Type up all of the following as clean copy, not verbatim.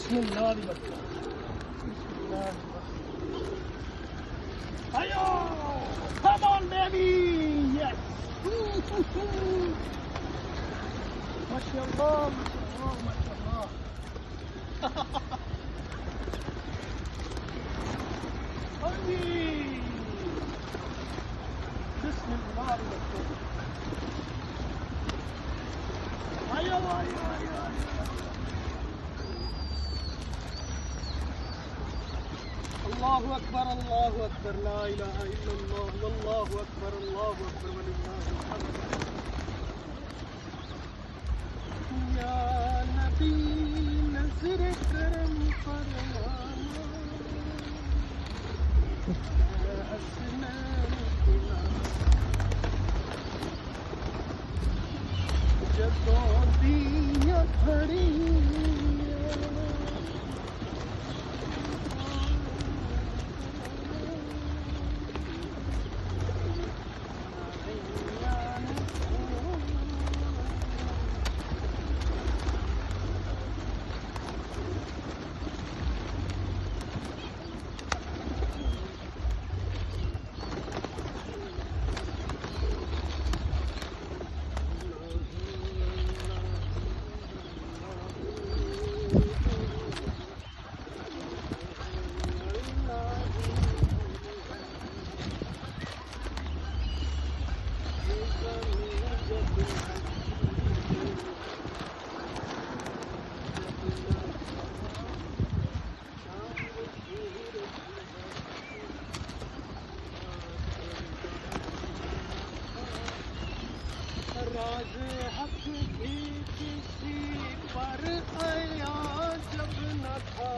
बिस्मिल्लाह दी बरकत। आयो, come on baby, yes. माशाअल्लाह, माशाअल्लाह, माशाअल्लाह। अरे, बिस्मिल्लाह दी बरकत। आयो, आयो, आयो, आयो। अल्लाहु अकबर, ला इलाहा इल्लल्लाह, वल्लाहु अकबर, वलिल्लाहिल हम्द। या नबी नज़र करम फरमाना, या हसनैन खुदा, जदों दियां खड़ियां राज हक भी किसी पर आया जब न था,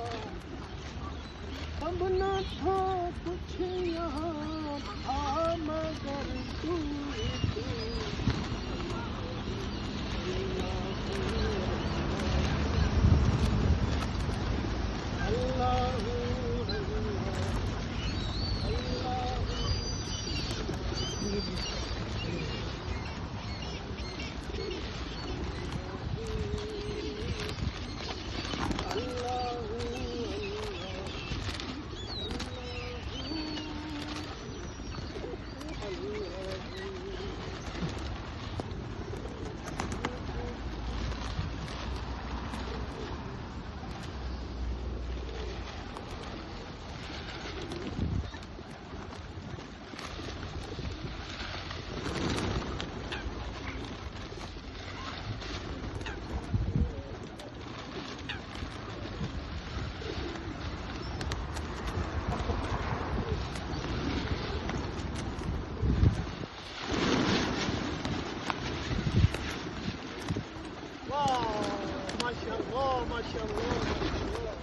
अब न था कुछ यहाँ था मगर तू ही तू। अल्लाहू माशाअल्लाह, माशाअल्लाह, माशाअल्लाह।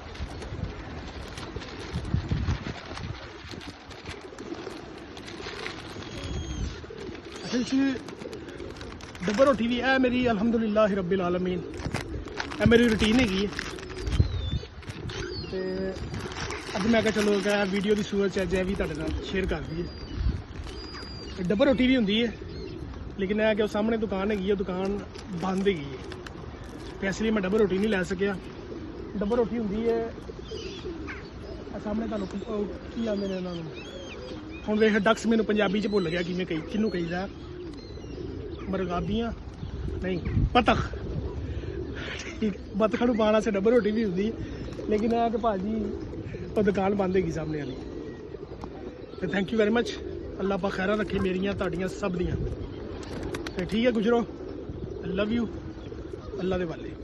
असल च डब्बा रोटी भी है मेरी अल्हम्दुलिल्लाह रब्बिल आलमीन, है मेरी रूटीन हैगी है। ते अज मैं कहा चलो क्या वीडियो की सूरत च अज भी तुहाडे नाल शेयर कर दईए। डब्बा रोटी भी होंदी है, लेकिन है कि सामने दुकान हैगी है, दुकान बंद हैगी है, तो इसलिए मैं डब्बा रोटी नहीं लै सकिया। डब्बा रोटी होंदी है सामने तुहानूं की आंदे ने इन्हां नूं, हुण वेख डक्स मैनूं पंजाबी च भुल गया कि मैं किनूं कहीदा, मरगाबियां नहीं बतख, ठीक बतखां नूं पाण वास्ते डब्बा रोटी भी होंदी, लेकिन है कि भाजी वो दुकान बंद हैगी सामने वाली। तो थैंक यू वेरी मच, अल्लाह पाक खैरां रखे मेरियां तुहाडियां सब दियां। तो ठीक है गुजरो, आई लव यू, अल्लाह दे वाले।